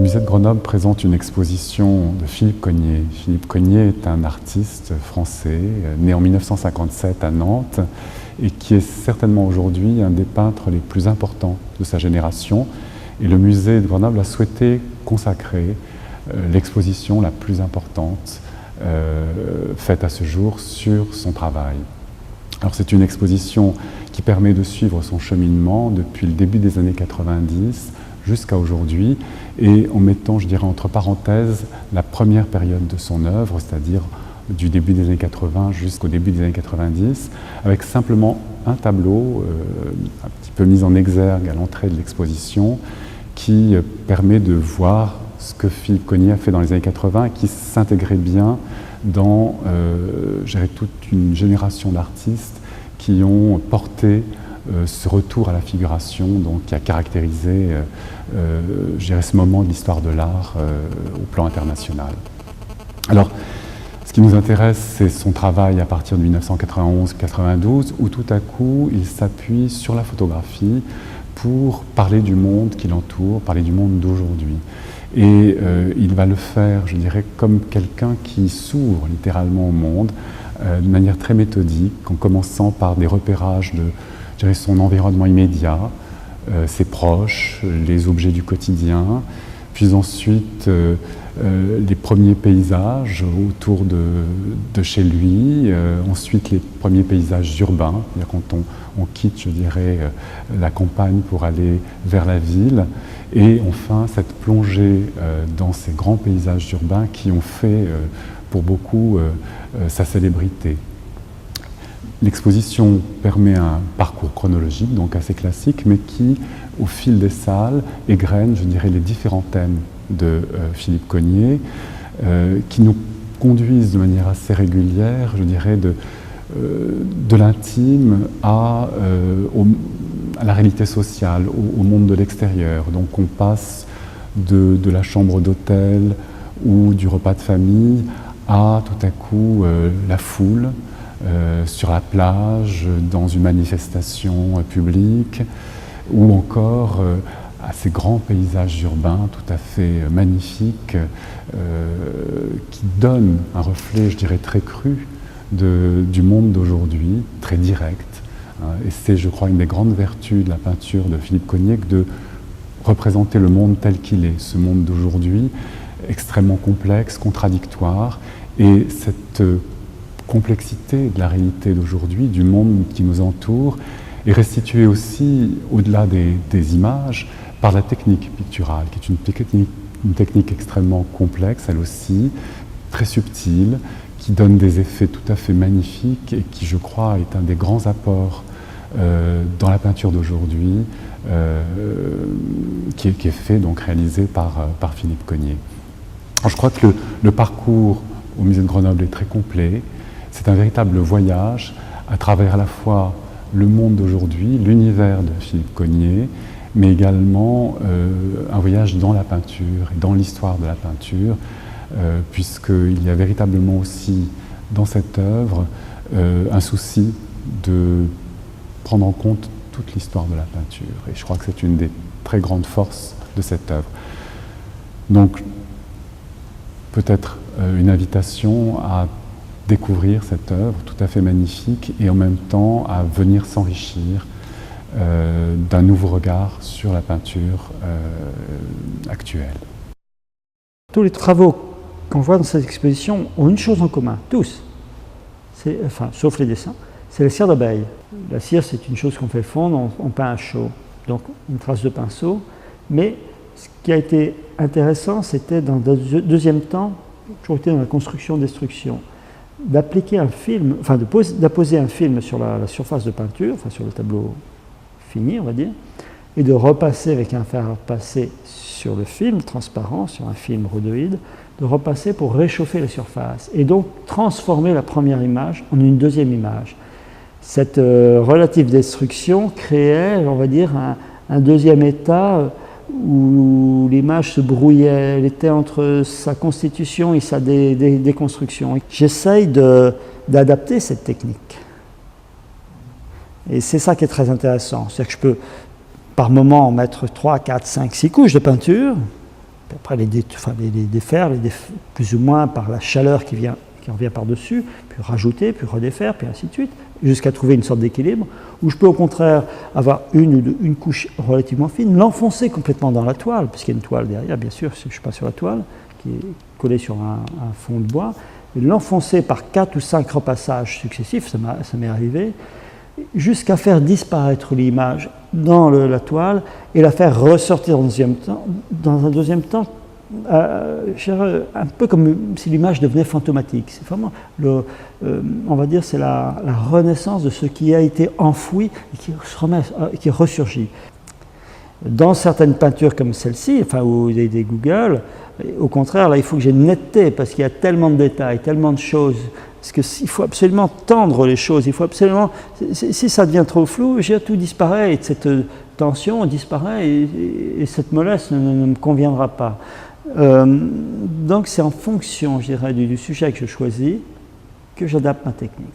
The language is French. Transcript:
Le musée de Grenoble présente une exposition de Philippe Cogniet. Philippe Cogniet est un artiste français, né en 1957 à Nantes, et qui est certainement aujourd'hui un des peintres les plus importants de sa génération. Et le musée de Grenoble a souhaité consacrer l'exposition la plus importante faite à ce jour sur son travail. Alors c'est une exposition qui permet de suivre son cheminement depuis le début des années 90 jusqu'à aujourd'hui, et en mettant, je dirais, entre parenthèses la première période de son œuvre, c'est-à-dire du début des années 80 jusqu'au début des années 90, avec simplement un tableau un petit peu mis en exergue à l'entrée de l'exposition, qui permet de voir ce que Philippe Cogniet a fait dans les années 80 et qui s'intégrait bien dans je dirais, toute une génération d'artistes qui ont porté ce retour à la figuration, donc, qui a caractérisé je dirais, ce moment de l'histoire de l'art au plan international. Alors, ce qui nous intéresse, c'est son travail à partir de 1991-92, où tout à coup, il s'appuie sur la photographie pour parler du monde qui l'entoure, parler du monde d'aujourd'hui. Et il va le faire, je dirais, comme quelqu'un qui s'ouvre littéralement au monde, de manière très méthodique, en commençant par des repérages de, je dirais, son environnement immédiat, ses proches, les objets du quotidien, puis ensuite les premiers paysages autour de chez lui, ensuite les premiers paysages urbains, c'est-à-dire quand on quitte, je dirais, la campagne pour aller vers la ville, et enfin cette plongée dans ces grands paysages urbains qui ont fait pour beaucoup sa célébrité. L'exposition permet un parcours chronologique, donc assez classique, mais qui, au fil des salles, égrène, je dirais, les différents thèmes de Philippe Cogniet, qui nous conduisent de manière assez régulière, je dirais, de l'intime à la réalité sociale, au monde de l'extérieur. Donc on passe de la chambre d'hôtel ou du repas de famille à tout à coup la foule, sur la plage, dans une manifestation publique, ou encore à ces grands paysages urbains tout à fait magnifiques qui donnent un reflet, je dirais, très cru du monde d'aujourd'hui, très direct. Et c'est, je crois, une des grandes vertus de la peinture de Philippe Cogniet que de représenter le monde tel qu'il est, ce monde d'aujourd'hui, extrêmement complexe, contradictoire, et cette complexité de la réalité d'aujourd'hui, du monde qui nous entoure, est restituée aussi, au-delà des images, par la technique picturale, qui est une technique extrêmement complexe, elle aussi, très subtile, qui donne des effets tout à fait magnifiques et qui, je crois, est un des grands apports dans la peinture d'aujourd'hui, qui est fait, donc réalisé par Philippe Cogniet. Alors, je crois que le parcours au musée de Grenoble est très complet. C'est un véritable voyage à travers à la fois le monde d'aujourd'hui, l'univers de Philippe Cogniet, mais également un voyage dans la peinture et dans l'histoire de la peinture, puisqu'il y a véritablement aussi dans cette œuvre un souci de prendre en compte toute l'histoire de la peinture. Et je crois que c'est une des très grandes forces de cette œuvre. Donc, peut-être une invitation à découvrir cette œuvre tout à fait magnifique et en même temps à venir s'enrichir d'un nouveau regard sur la peinture actuelle. Tous les travaux qu'on voit dans cette exposition ont une chose en commun, tous, enfin, sauf les dessins, c'est la cire d'abeille. La cire, c'est une chose qu'on fait fondre, on peint à chaud, donc une trace de pinceau, mais ce qui a été intéressant, c'était dans le deuxième temps, toujours été dans la construction-destruction, d'appliquer un film, enfin d'apposer un film sur la surface de peinture, enfin sur le tableau fini, on va dire, et de repasser avec un fer à repasser sur le film transparent, sur un film rhodoïde, de repasser pour réchauffer la surface et donc transformer la première image en une deuxième image. Cette relative destruction créait, on va dire, un deuxième état où l'image se brouillait, elle était entre sa constitution et sa déconstruction. J'essaye d'adapter cette technique. Et c'est ça qui est très intéressant. C'est-à-dire que je peux, par moment, mettre 3, 4, 5, 6 couches de peinture, après les défaire, plus ou moins par la chaleur qui revient par-dessus, puis rajouter, puis redéfaire, puis ainsi de suite, jusqu'à trouver une sorte d'équilibre, où je peux au contraire avoir une couche relativement fine, l'enfoncer complètement dans la toile, puisqu'il y a une toile derrière, bien sûr, je ne suis pas sur la toile, qui est collée sur un fond de bois, et l'enfoncer par 4 ou 5 repassages successifs, ça m'est arrivé, jusqu'à faire disparaître l'image dans la toile et la faire ressortir dans un deuxième temps, un peu comme si l'image devenait fantomatique. C'est vraiment, on va dire, c'est la renaissance de ce qui a été enfoui et qui ressurgit. Dans certaines peintures comme celle-ci, ou des Google, au contraire, là, il faut que j'ai une netteté parce qu'il y a tellement de détails, tellement de choses. Parce qu'il faut absolument tendre les choses, il faut absolument... Si ça devient trop flou, tout disparaît, et cette tension disparaît, et cette mollesse ne me conviendra pas. Donc c'est en fonction, je dirais, du sujet que je choisis, que j'adapte ma technique.